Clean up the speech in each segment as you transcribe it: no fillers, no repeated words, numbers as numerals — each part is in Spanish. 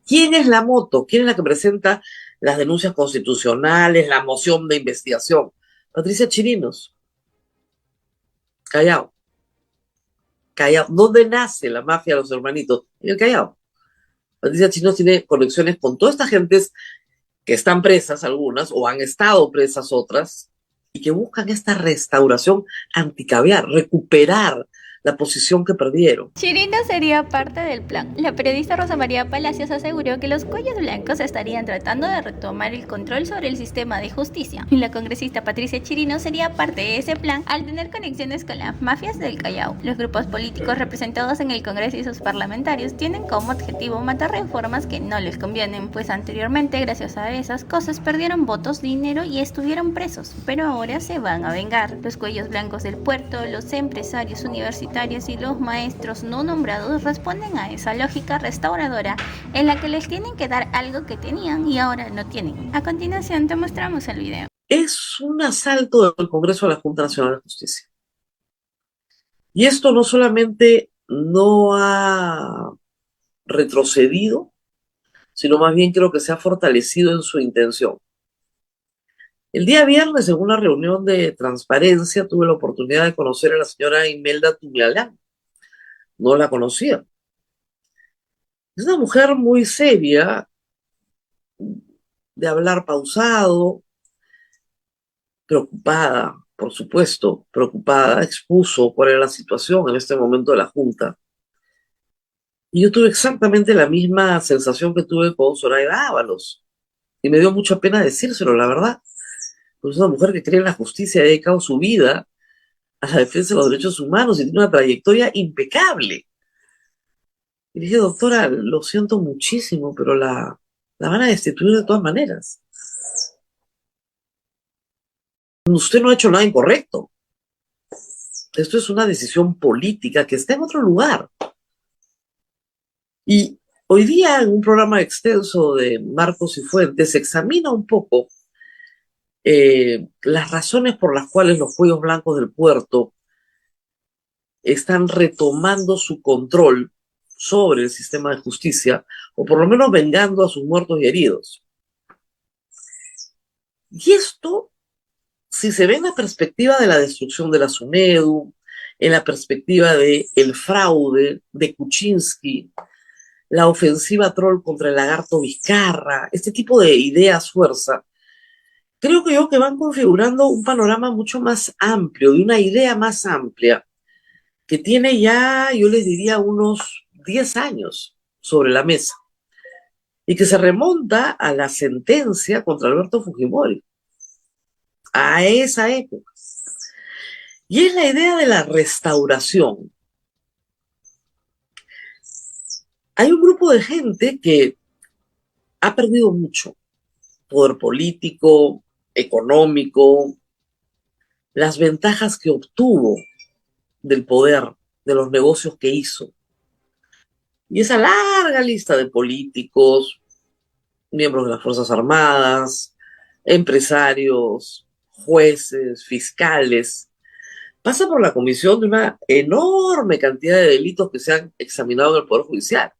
¿Quién es la moto? ¿Quién es la que presenta las denuncias constitucionales, la moción de investigación? Patricia Chirinos, Callao. Callao. ¿Dónde nace la mafia de los hermanitos? En el Callao. Patricia Chirinos tiene conexiones con todas estas gentes que están presas algunas o han estado presas otras y que buscan esta restauración anticaviar, recuperar la posición que perdieron. Chirino sería parte del plan. La periodista Rosa María Palacios aseguró que los cuellos blancos estarían tratando de retomar el control sobre el sistema de justicia. Y la congresista Patricia Chirino sería parte de ese plan al tener conexiones con las mafias del Callao. Los grupos políticos representados en el Congreso y sus parlamentarios tienen como objetivo matar reformas que no les convienen, pues anteriormente, gracias a esas cosas, perdieron votos, dinero y estuvieron presos, pero ahora se van a vengar. Los cuellos blancos del puerto, los empresarios universitarios y los maestros no nombrados responden a esa lógica restauradora en la que les tienen que dar algo que tenían y ahora no tienen. A continuación te mostramos el video. Es un asalto del Congreso a la Junta Nacional de Justicia. Y esto no solamente no ha retrocedido, sino más bien creo que se ha fortalecido en su intención. El día viernes, en una reunión de transparencia, tuve la oportunidad de conocer a la señora Imelda Tumialán. No la conocía. Es una mujer muy seria, de hablar pausado, preocupada, por supuesto, preocupada, expuso cuál era la situación en este momento de la Junta. Y yo tuve exactamente la misma sensación que tuve con Zoraida Ábalos. Y me dio mucha pena decírselo, la verdad. Pues es una mujer que cree en la justicia, ha dedicado su vida a la defensa de los derechos humanos y tiene una trayectoria impecable. Y le dije, doctora, lo siento muchísimo, pero la van a destituir de todas maneras. Usted no ha hecho nada incorrecto. Esto es una decisión política que está en otro lugar. Y hoy día, en un programa extenso de Marcos y Fuentes, se examina un poco las razones por las cuales los cuellos blancos del puerto están retomando su control sobre el sistema de justicia, o por lo menos vengando a sus muertos y heridos. Y esto, si se ve en la perspectiva de la destrucción de la SUNEDU, en la perspectiva del fraude de Kuczynski, la ofensiva troll contra el lagarto Vizcarra, este tipo de ideas fuerza, creo que yo que van configurando un panorama mucho más amplio, de una idea más amplia, que tiene ya, yo les diría, unos 10 años sobre la mesa, y que se remonta a la sentencia contra Alberto Fujimori, a esa época. Y es la idea de la restauración. Hay un grupo de gente que ha perdido mucho poder político, económico, las ventajas que obtuvo del poder, de los negocios que hizo. Y esa larga lista de políticos, miembros de las Fuerzas Armadas, empresarios, jueces, fiscales, pasa por la comisión de una enorme cantidad de delitos que se han examinado en el Poder Judicial.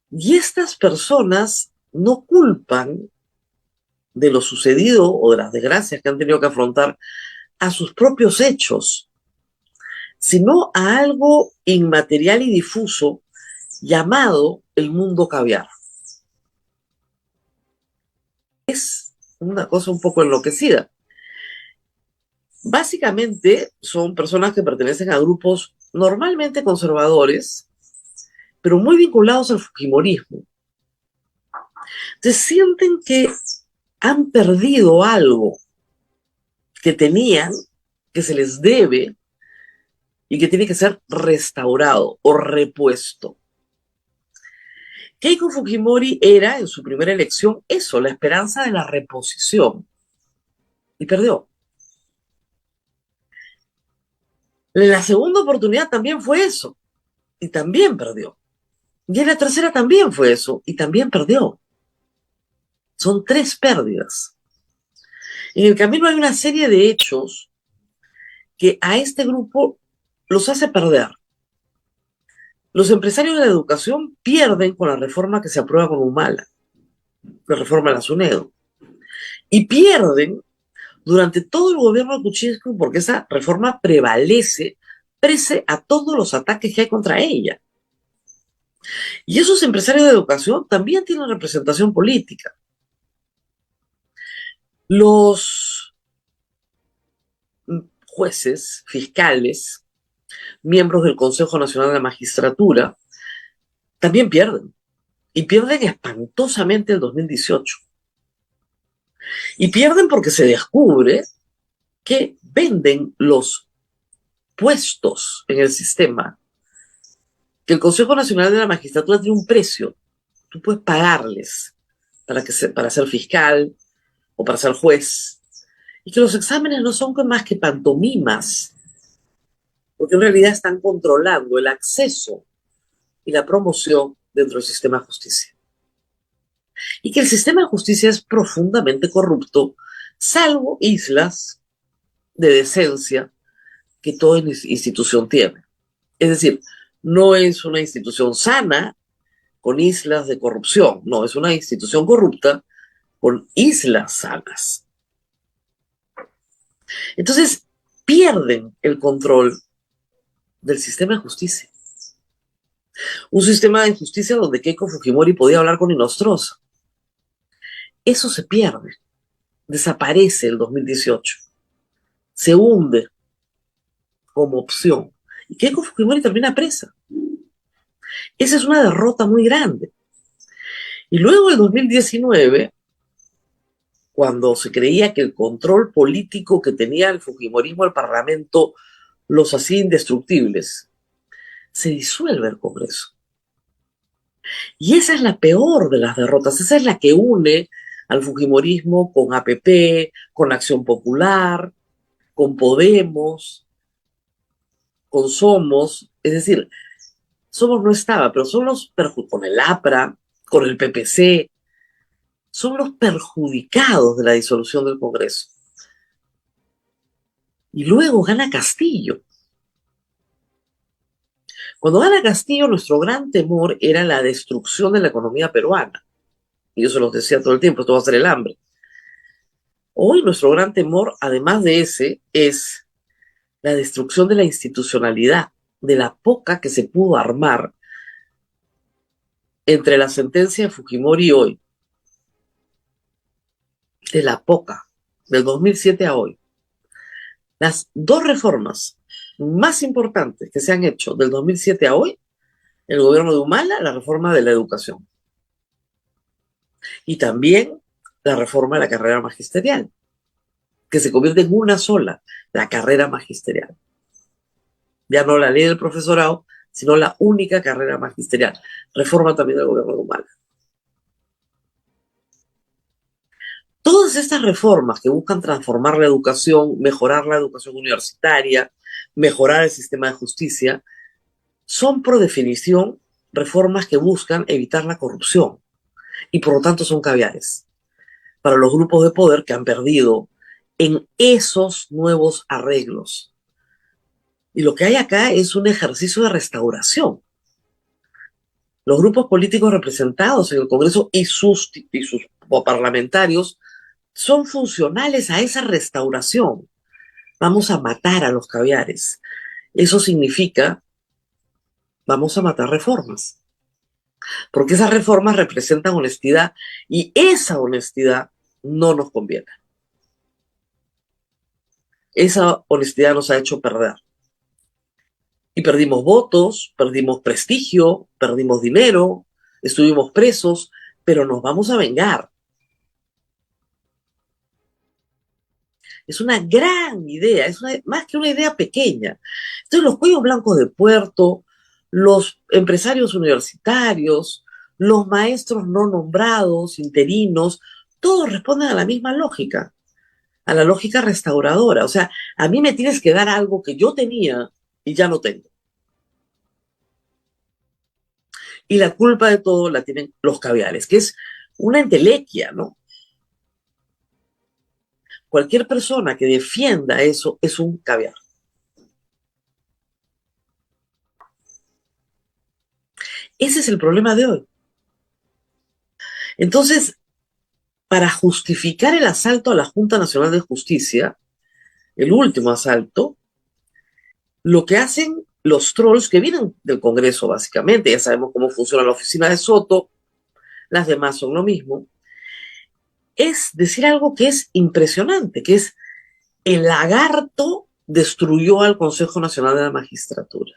Y estas personas no culpan de lo sucedido o de las desgracias que han tenido que afrontar a sus propios hechos, sino a algo inmaterial y difuso llamado el mundo caviar. Es una cosa un poco enloquecida. Básicamente son personas que pertenecen a grupos normalmente conservadores, pero muy vinculados al fujimorismo. Entonces sienten que han perdido algo que tenían, que se les debe y que tiene que ser restaurado o repuesto. Keiko Fujimori era, en su primera elección, eso, la esperanza de la reposición. Y perdió. La segunda oportunidad también fue eso. Y también perdió. Y en la tercera también fue eso. Y también perdió. Son 3 pérdidas. En el camino hay una serie de hechos que a este grupo los hace perder. Los empresarios de la educación pierden con la reforma que se aprueba con Humala, la reforma de la SUNEDU, y pierden durante todo el gobierno de Kuczynski porque esa reforma prevalece pese a todos los ataques que hay contra ella. Y esos empresarios de educación también tienen representación política. Los jueces, fiscales, miembros del Consejo Nacional de la Magistratura, también pierden. Y pierden espantosamente el 2018. Y pierden porque se descubre que venden los puestos en el sistema, que el Consejo Nacional de la Magistratura tiene un precio. Tú puedes pagarles para ser fiscal o para ser juez. Y que los exámenes no son más que pantomimas, porque en realidad están controlando el acceso y la promoción dentro del sistema de justicia. Y que el sistema de justicia es profundamente corrupto, salvo islas de decencia que toda institución tiene. Es decir, no es una institución sana con islas de corrupción, no, es una institución corrupta con islas sanas. Entonces, pierden el control del sistema de justicia. Un sistema de justicia donde Keiko Fujimori podía hablar con Inostroza. Eso se pierde, desaparece el 2018, se hunde como opción. Y Keiko Fujimori termina presa. Esa es una derrota muy grande. Y luego el 2019, cuando se creía que el control político que tenía el Fujimorismo al Parlamento los hacía indestructibles, se disuelve el Congreso. Y esa es la peor de las derrotas, esa es la que une al Fujimorismo con APP, con Acción Popular, con Podemos, con Somos, es decir, Somos no estaba, pero son los con el APRA, con el PPC, son los perjudicados de la disolución del Congreso. Y luego gana Castillo. Cuando gana Castillo, nuestro gran temor era la destrucción de la economía peruana. Y yo se los decía todo el tiempo, esto va a ser el hambre. Hoy nuestro gran temor, además de ese, es la destrucción de la institucionalidad, de la poca que se pudo armar entre la sentencia de Fujimori y hoy. De la poca, del 2007 a hoy. Las dos reformas más importantes que se han hecho del 2007 a hoy, el gobierno de Humala, la reforma de la educación. Y también la reforma de la carrera magisterial, que se convierte en una sola, la carrera magisterial. Ya no la ley del profesorado, sino la única carrera magisterial. Reforma también del gobierno de Humala. Todas estas reformas que buscan transformar la educación, mejorar la educación universitaria, mejorar el sistema de justicia, son por definición reformas que buscan evitar la corrupción y por lo tanto son caviares para los grupos de poder que han perdido en esos nuevos arreglos. Y lo que hay acá es un ejercicio de restauración. Los grupos políticos representados en el Congreso y sus parlamentarios son funcionales a esa restauración. Vamos a matar a los caviares. Eso significa, vamos a matar reformas. Porque esas reformas representan honestidad y esa honestidad no nos conviene. Esa honestidad nos ha hecho perder. Y perdimos votos, perdimos prestigio, perdimos dinero, estuvimos presos, pero nos vamos a vengar. Es una gran idea, más que una idea pequeña. Entonces los cuellos blancos de Puerto, los empresarios universitarios, los maestros no nombrados, interinos, todos responden a la misma lógica, a la lógica restauradora. O sea, a mí me tienes que dar algo que yo tenía y ya no tengo. Y la culpa de todo la tienen los caviares, que es una entelequia, ¿no? Cualquier persona que defienda eso es un caviar. Ese es el problema de hoy. Entonces, para justificar el asalto a la Junta Nacional de Justicia, el último asalto, lo que hacen los trolls que vienen del Congreso, básicamente, ya sabemos cómo funciona la oficina de Soto, las demás son lo mismo, es decir algo que es impresionante, que es el lagarto destruyó al Consejo Nacional de la Magistratura.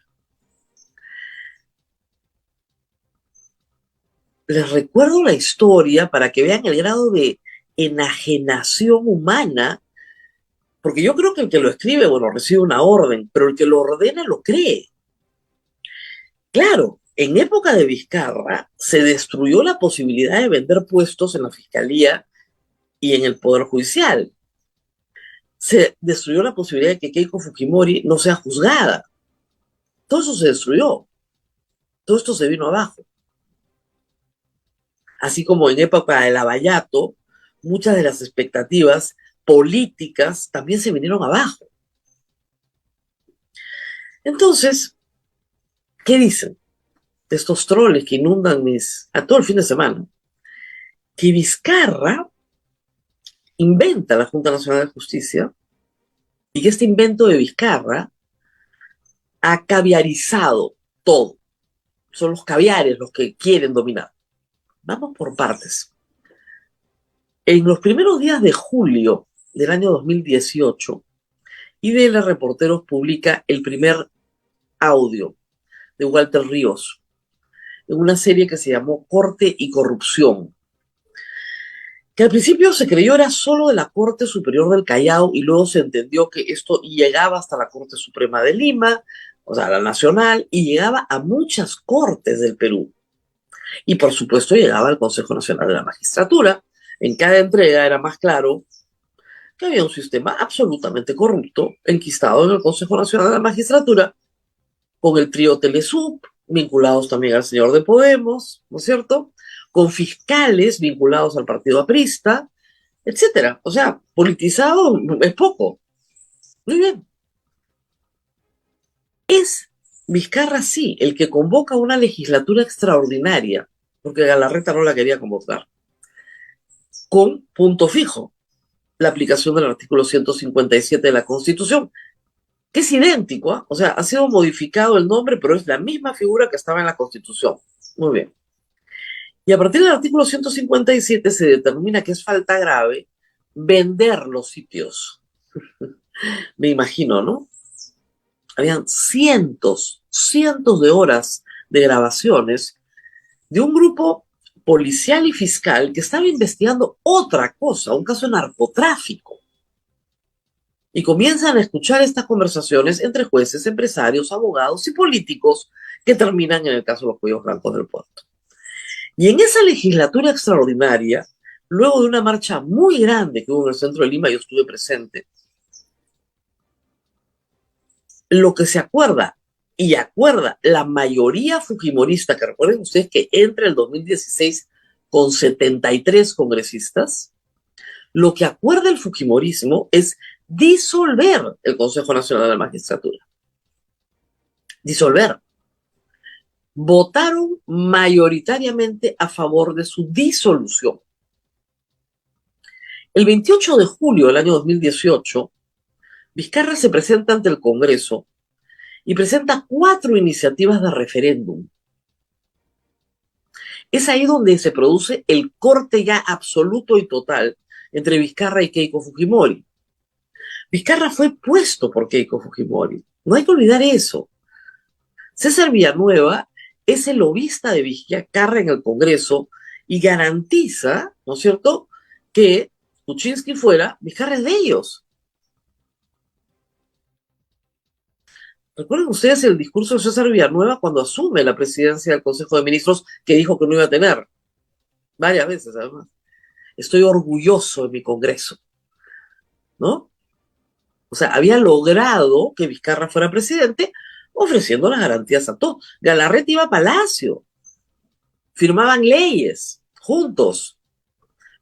Les recuerdo la historia para que vean el grado de enajenación humana, porque yo creo que el que lo escribe, bueno, recibe una orden, pero el que lo ordena lo cree. Claro, en época de Vizcarra se destruyó la posibilidad de vender puestos en la Fiscalía y en el Poder Judicial. Se destruyó la posibilidad de que Keiko Fujimori no sea juzgada. Todo eso se destruyó. Todo esto se vino abajo. Así como en época de Lavallato, muchas de las expectativas políticas también se vinieron abajo. Entonces, ¿qué dicen de estos troles que inundan a todo el fin de semana? Que Vizcarra inventa la Junta Nacional de Justicia y que este invento de Vizcarra ha caviarizado todo. Son los caviares los que quieren dominar. Vamos por partes. En los primeros días de julio del año 2018, IDL Reporteros publica el primer audio de Walter Ríos en una serie que se llamó Corte y Corrupción, que al principio se creyó era solo de la Corte Superior del Callao y luego se entendió que esto llegaba hasta la Corte Suprema de Lima, o sea, la nacional, y llegaba a muchas cortes del Perú. Y por supuesto llegaba al Consejo Nacional de la Magistratura. En cada entrega era más claro que había un sistema absolutamente corrupto enquistado en el Consejo Nacional de la Magistratura, con el trío Telesub, vinculados también al señor de Podemos, ¿no es cierto?, con fiscales vinculados al partido aprista, etcétera. O sea, politizado es poco. Muy bien. Es Vizcarra, sí, el que convoca una legislatura extraordinaria, porque Galarreta no la quería convocar, con punto fijo, la aplicación del artículo 157 de la Constitución, que es idéntico, ¿eh? O sea, ha sido modificado el nombre, pero es la misma figura que estaba en la Constitución. Muy bien. Y a partir del artículo 157 se determina que es falta grave vender los sitios. Me imagino, ¿no? Habían cientos de horas de grabaciones de un grupo policial y fiscal que estaba investigando otra cosa, un caso de narcotráfico. Y comienzan a escuchar estas conversaciones entre jueces, empresarios, abogados y políticos que terminan en el caso de los cuellos blancos del puerto. Y en esa legislatura extraordinaria, luego de una marcha muy grande que hubo en el centro de Lima, yo estuve presente, lo que se acuerda, y acuerda la mayoría fujimorista, que recuerden ustedes que entre el 2016 con 73 congresistas, lo que acuerda el fujimorismo es disolver el Consejo Nacional de la Magistratura. Disolver. Votaron mayoritariamente a favor de su disolución. El 28 de julio del año 2018, Vizcarra se presenta ante el Congreso y presenta 4 iniciativas de referéndum. Es ahí donde se produce el corte ya absoluto y total entre Vizcarra y Keiko Fujimori. Vizcarra fue puesto por Keiko Fujimori. No hay que olvidar eso. César Villanueva es el lobista de Vizcarra en el Congreso y garantiza, ¿no es cierto?, que Kuczynski fuera, Vizcarra es de ellos. ¿Recuerdan ustedes el discurso de César Villanueva cuando asume la presidencia del Consejo de Ministros, que dijo que no iba a tener? Varias veces, además. Estoy orgulloso de mi Congreso, ¿no? O sea, había logrado que Vizcarra fuera presidente ofreciendo las garantías a todos. Galarreta iba a Palacio. Firmaban leyes juntos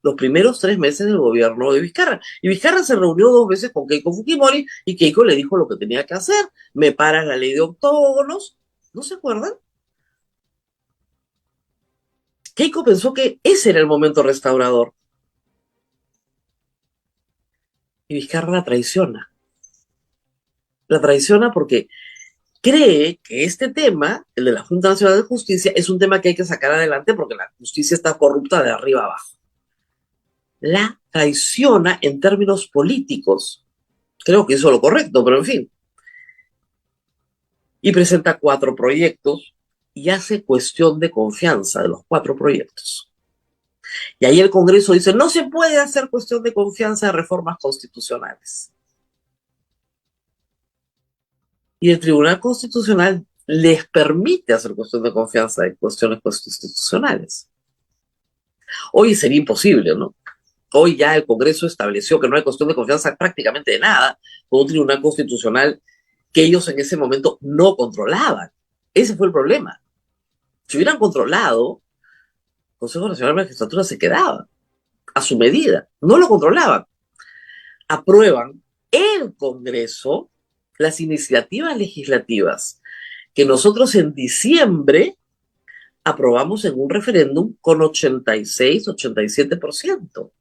los primeros 3 meses del gobierno de Vizcarra. Y Vizcarra se reunió 2 veces con Keiko Fujimori y Keiko le dijo lo que tenía que hacer. Me paran la ley de octógonos. ¿No se acuerdan? Keiko pensó que ese era el momento restaurador. Y Vizcarra la traiciona. La traiciona porque cree que este tema, el de la Junta Nacional de Justicia, es un tema que hay que sacar adelante porque la justicia está corrupta de arriba abajo. La traiciona en términos políticos. Creo que hizo lo correcto, pero en fin. Y presenta 4 proyectos y hace cuestión de confianza de los 4 proyectos. Y ahí el Congreso dice, no se puede hacer cuestión de confianza de reformas constitucionales. Y el Tribunal Constitucional les permite hacer cuestión de confianza de cuestiones constitucionales. Hoy sería imposible, ¿no? Hoy ya el Congreso estableció que no hay cuestión de confianza prácticamente de nada con un Tribunal Constitucional que ellos en ese momento no controlaban. Ese fue el problema. Si hubieran controlado, el Consejo Nacional de la Magistratura se quedaba a su medida. No lo controlaban. Aprueban el Congreso las iniciativas legislativas que nosotros en diciembre aprobamos en un referéndum con 86, 87%.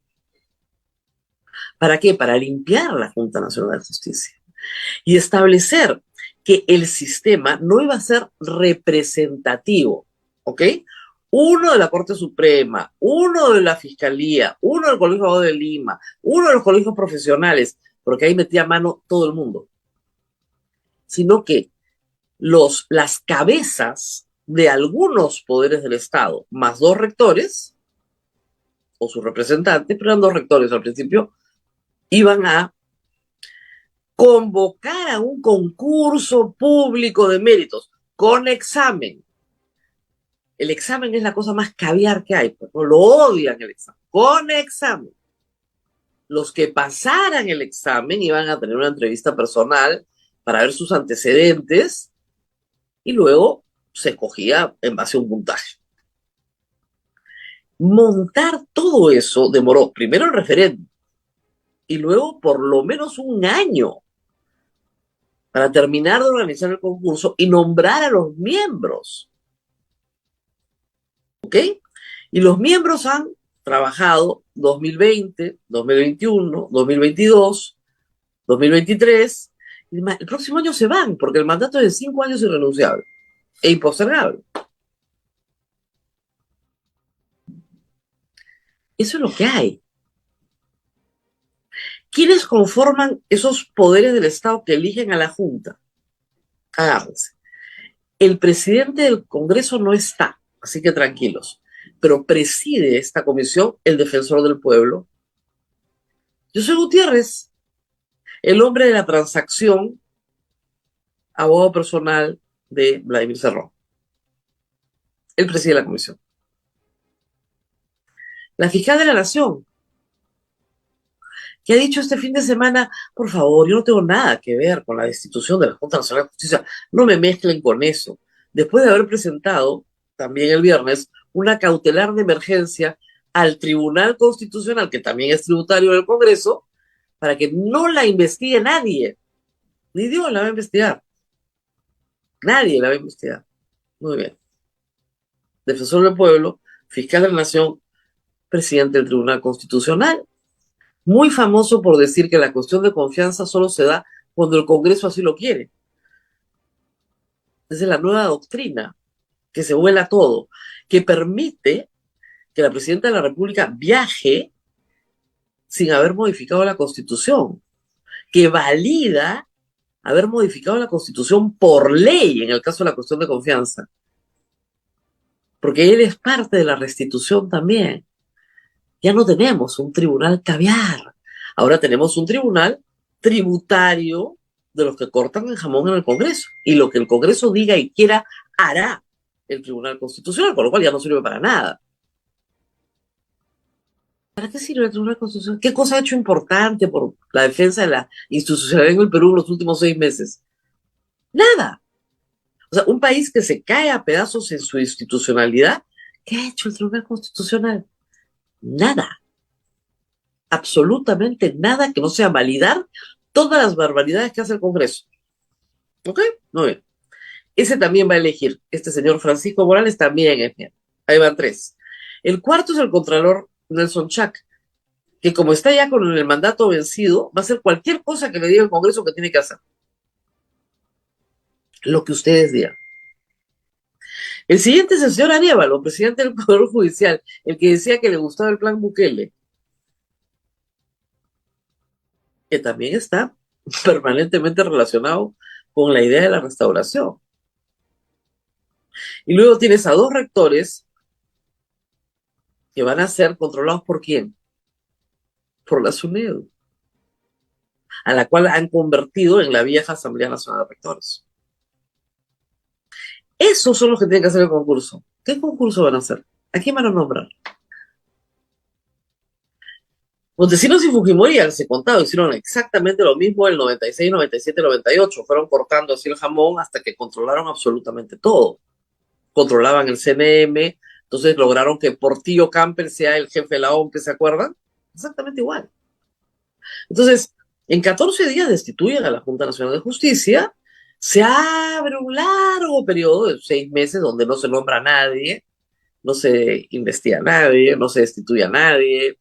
¿Para qué? Para limpiar la Junta Nacional de Justicia y establecer que el sistema no iba a ser representativo, ¿ok? Uno de la Corte Suprema, uno de la Fiscalía, uno del Colegio de Abogados de Lima, uno de los colegios profesionales, porque ahí metía mano todo el mundo, sino que las cabezas de algunos poderes del Estado, más 2 rectores, o sus representantes, pero eran 2 rectores al principio, iban a convocar a un concurso público de méritos con examen. El examen es la cosa más caviar que hay, pues, no lo odian el examen, con examen. Los que pasaran el examen iban a tener una entrevista personal para ver sus antecedentes y luego se escogía en base a un puntaje. Montar todo eso demoró primero el referéndum y luego por lo menos un año para terminar de organizar el concurso y nombrar a los miembros. ¿Ok? Y los miembros han trabajado 2020, 2021, 2022, 2023, y el próximo año se van, porque el mandato es de 5 años irrenunciable e impostergable. Eso es lo que hay. ¿Quiénes conforman esos poderes del Estado que eligen a la Junta? Agárrense. El presidente del Congreso no está, así que tranquilos, pero preside esta comisión el defensor del pueblo. Yo soy Gutiérrez, el hombre de la transacción, abogado personal de Vladimir Cerrón. Él preside la comisión. La fiscal de la Nación, que ha dicho este fin de semana, por favor, yo no tengo nada que ver con la destitución de la Junta Nacional de Justicia, no me mezclen con eso. Después de haber presentado, también el viernes, una cautelar de emergencia al Tribunal Constitucional, que también es tributario del Congreso, para que no la investigue nadie. Ni Dios la va a investigar. Nadie la va a investigar. Muy bien. Defensor del pueblo, fiscal de la Nación, presidente del Tribunal Constitucional, muy famoso por decir que la cuestión de confianza solo se da cuando el Congreso así lo quiere. Esa es la nueva doctrina, que se vuela todo, que permite que la presidenta de la República viaje sin haber modificado la Constitución, que valida haber modificado la Constitución por ley en el caso de la cuestión de confianza, porque él es parte de la restitución también. Ya no tenemos un tribunal caviar, ahora tenemos un tribunal tributario de los que cortan el jamón en el Congreso, y lo que el Congreso diga y quiera hará el Tribunal Constitucional, con lo cual ya no sirve para nada. ¿Para qué sirve el Tribunal Constitucional? ¿Qué cosa ha hecho importante por la defensa de la institucionalidad en el Perú en los últimos 6 meses? Nada. O sea, un país que se cae a pedazos en su institucionalidad, ¿qué ha hecho el Tribunal Constitucional? Nada. Absolutamente nada que no sea validar todas las barbaridades que hace el Congreso. ¿Ok? Muy bien. Ese también va a elegir. Este señor Francisco Morales también es bien. Ahí van 3. El cuarto es el contralor Nelson Chac, que como está ya con el mandato vencido, va a hacer cualquier cosa que le diga el Congreso que tiene que hacer. Lo que ustedes digan. El siguiente es el señor Arévalo, presidente del Poder Judicial, el que decía que le gustaba el plan Bukele, que también está permanentemente relacionado con la idea de la restauración. Y luego tienes a dos rectores que van a ser controlados por quién? Por la SUNEDU, a la cual han convertido en la vieja Asamblea Nacional de Rectores. Esos son los que tienen que hacer el concurso. ¿Qué concurso van a hacer? ¿A quién van a nombrar? Montesinos y Fujimori ya les he contado, hicieron exactamente lo mismo el 96, 97, 98. Fueron cortando así el jamón hasta que controlaron absolutamente todo. Controlaban el CNM, entonces lograron que Portillo Camper sea el jefe de la OMP, ¿se acuerdan? Exactamente igual. Entonces, en 14 días destituyen a la Junta Nacional de Justicia, se abre un largo periodo de 6 meses donde no se nombra a nadie, no se investiga a nadie, no se destituye a nadie,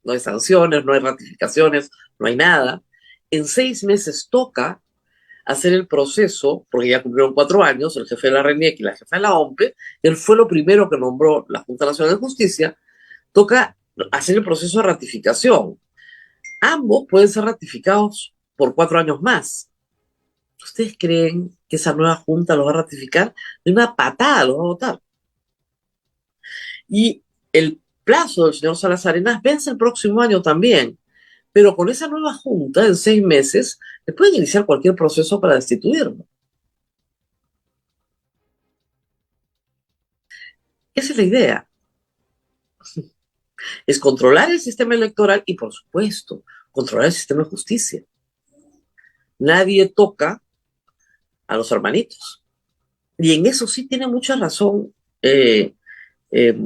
no hay sanciones, no hay ratificaciones, no hay nada. En 6 meses toca hacer el proceso, porque ya cumplieron 4 años, el jefe de la RENIEC y la jefa de la OMPE, él fue lo primero que nombró la Junta Nacional de Justicia, toca hacer el proceso de ratificación. Ambos pueden ser ratificados por 4 años más. ¿Ustedes creen que esa nueva junta los va a ratificar? De una patada los va a votar. Y el plazo del señor Salazar Enas vence el próximo año también. Pero con esa nueva junta, en 6 meses, le pueden iniciar cualquier proceso para destituirlo. Esa es la idea. Es controlar el sistema electoral y, por supuesto, controlar el sistema de justicia. Nadie toca a los hermanitos. Y en eso sí tiene mucha razón eh, eh,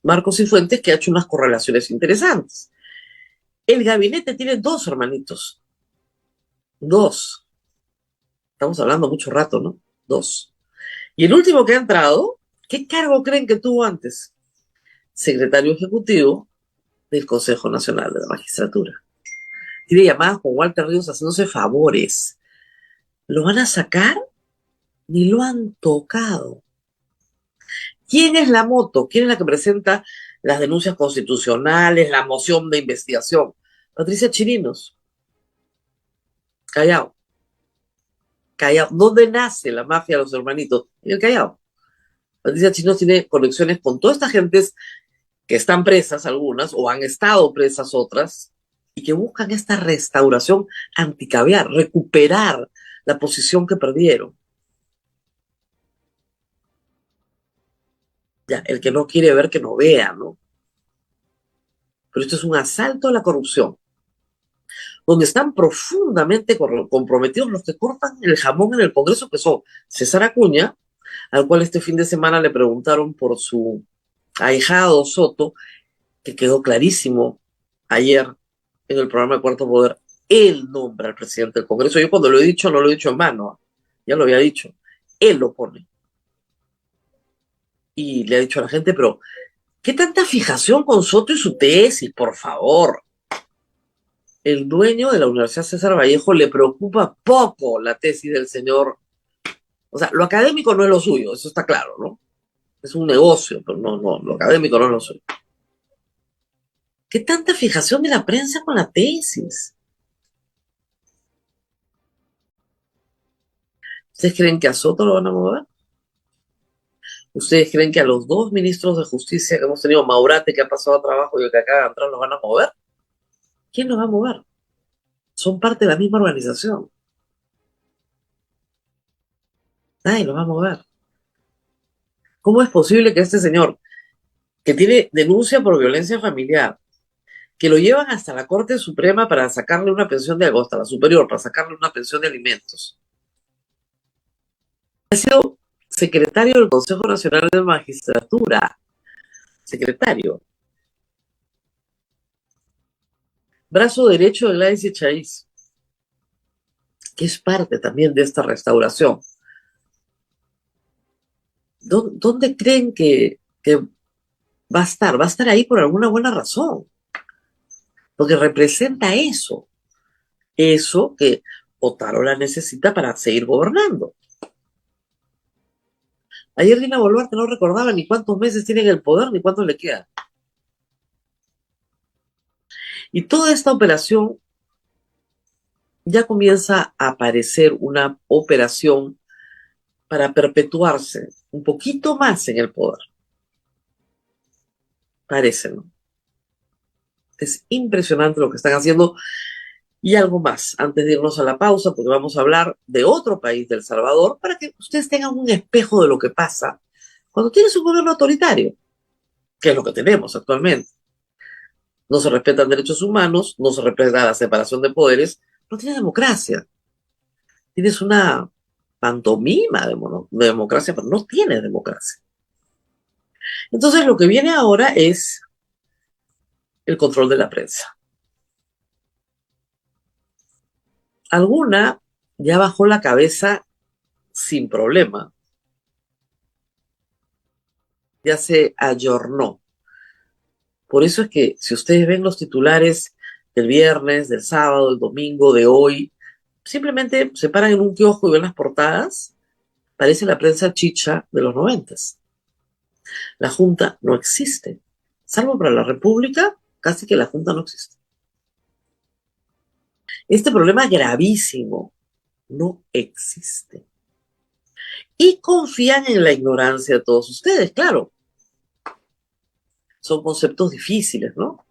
Marcos y Fuentes, que ha hecho unas correlaciones interesantes. El gabinete tiene 2 hermanitos. 2. Estamos hablando mucho rato, ¿no? 2. Y el último que ha entrado, ¿qué cargo creen que tuvo antes? Secretario ejecutivo del Consejo Nacional de la Magistratura. Tiene llamadas con Walter Ríos haciéndose favores. ¿Lo van a sacar? Ni lo han tocado. ¿Quién es la moto? ¿Quién es la que presenta las denuncias constitucionales, la moción de investigación? Patricia Chirinos. Callao. Callao. ¿Dónde nace la mafia de los hermanitos? En el Callao. Patricia Chirinos tiene conexiones con todas estas gentes que están presas algunas o han estado presas otras y que buscan esta restauración anticaviar, recuperar la posición que perdieron. Ya, el que no quiere ver, que no vea, ¿no? Pero esto es un asalto a la corrupción, donde están profundamente comprometidos los que cortan el jamón en el Congreso, que son César Acuña, al cual este fin de semana le preguntaron por su ahijado Soto, que quedó clarísimo ayer en el programa de Cuarto Poder. Él nombra al presidente del Congreso. Yo cuando lo he dicho, no lo he dicho en vano, ya lo había dicho. Él lo pone. Y le ha dicho a la gente, pero ¿qué tanta fijación con Soto y su tesis? Por favor. El dueño de la Universidad César Vallejo le preocupa poco la tesis del señor. O sea, lo académico no es lo suyo, eso está claro, ¿no? Es un negocio, pero no, lo académico no es lo suyo. ¿Qué tanta fijación de la prensa con la tesis? ¿Ustedes creen que a Soto lo van a mover? ¿Ustedes creen que a los 2 ministros de justicia que hemos tenido, Maurate, que ha pasado a trabajo, y el que acaba de entrar, los van a mover? ¿Quién los va a mover? Son parte de la misma organización. Nadie los va a mover. ¿Cómo es posible que este señor, que tiene denuncia por violencia familiar, que lo llevan hasta la Corte Suprema para sacarle una pensión de agosto, a la superior, para sacarle una pensión de alimentos, ha sido secretario del Consejo Nacional de Magistratura, secretario, brazo derecho de Gladys Echaíz, que es parte también de esta restauración? ¿Dónde creen que va a estar ahí por alguna buena razón, porque representa eso que Otárola necesita para seguir gobernando. Ayer Dina Boluarte no recordaba ni cuántos meses tiene en el poder ni cuánto le queda. Y toda esta operación ya comienza a parecer una operación para perpetuarse un poquito más en el poder. Parece, ¿no? Es impresionante lo que están haciendo. Y algo más, antes de irnos a la pausa, porque vamos a hablar de otro país, de El Salvador, para que ustedes tengan un espejo de lo que pasa cuando tienes un gobierno autoritario, que es lo que tenemos actualmente. No se respetan derechos humanos, no se respeta la separación de poderes, no tienes democracia. Tienes una pantomima de democracia, pero no tienes democracia. Entonces lo que viene ahora es el control de la prensa. Alguna ya bajó la cabeza sin problema, ya se ayornó. Por eso es que si ustedes ven los titulares del viernes, del sábado, del domingo, de hoy, simplemente se paran en un kiosco y ven las portadas, parece la prensa chicha de los 90s. La Junta no existe. Salvo para la República, casi que la Junta no existe. Este problema gravísimo no existe. Y confían en la ignorancia de todos ustedes, claro. Son conceptos difíciles, ¿no?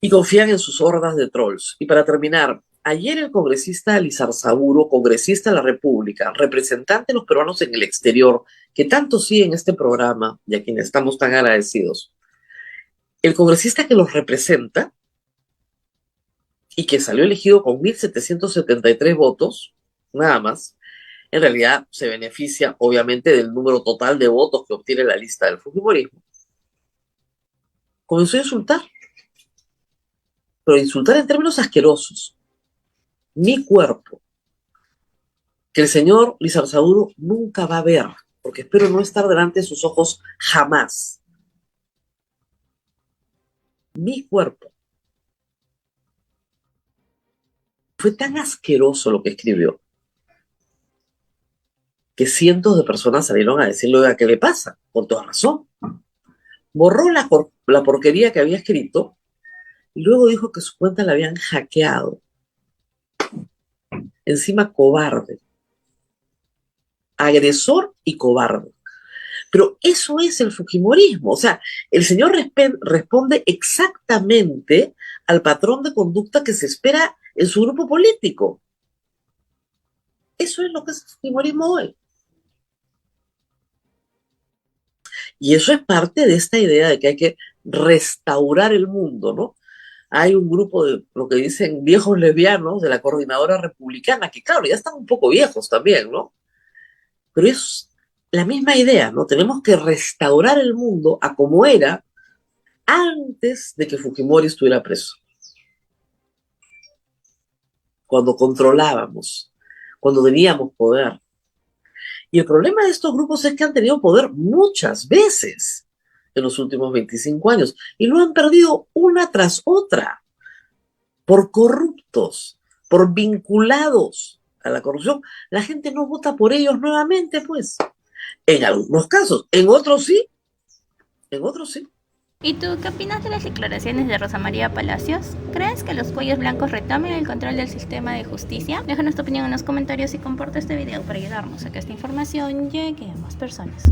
Y confían en sus hordas de trolls. Y para terminar, ayer el congresista Lizarzaburu, congresista de la República, representante de los peruanos en el exterior, que tanto siguen este programa y a quienes estamos tan agradecidos, el congresista que los representa y que salió elegido con 1.773 votos, nada más, en realidad se beneficia obviamente del número total de votos que obtiene la lista del fujimorismo, comenzó a insultar, pero insultar en términos asquerosos. Mi cuerpo, que el señor Lizarzaburu nunca va a ver, porque espero no estar delante de sus ojos jamás. Mi cuerpo. Fue tan asqueroso lo que escribió que cientos de personas salieron a decirle, oiga, ¿qué le pasa? Con toda razón. Borró la porquería que había escrito y luego dijo que su cuenta la habían hackeado. Encima cobarde. Agresor y cobarde. Pero eso es el fujimorismo. O sea, el señor responde exactamente al patrón de conducta que se espera en su grupo político. Eso es lo que es el fujimorismo hoy. Y eso es parte de esta idea de que hay que restaurar el mundo, ¿no? Hay un grupo de lo que dicen viejos lesbianos de la coordinadora republicana, que claro, ya están un poco viejos también, ¿no? Pero es la misma idea, ¿no? Tenemos que restaurar el mundo a como era antes de que Fujimori estuviera preso. Cuando controlábamos, cuando teníamos poder. Y el problema de estos grupos es que han tenido poder muchas veces en los últimos 25 años y lo han perdido una tras otra por corruptos, por vinculados a la corrupción. La gente no vota por ellos nuevamente, pues. En algunos casos, en otros sí, en otros sí. ¿Y tú qué opinas de las declaraciones de Rosa María Palacios? ¿Crees que los cuellos blancos retomen el control del sistema de justicia? Déjanos tu opinión en los comentarios y comparte este video para ayudarnos a que esta información llegue a más personas.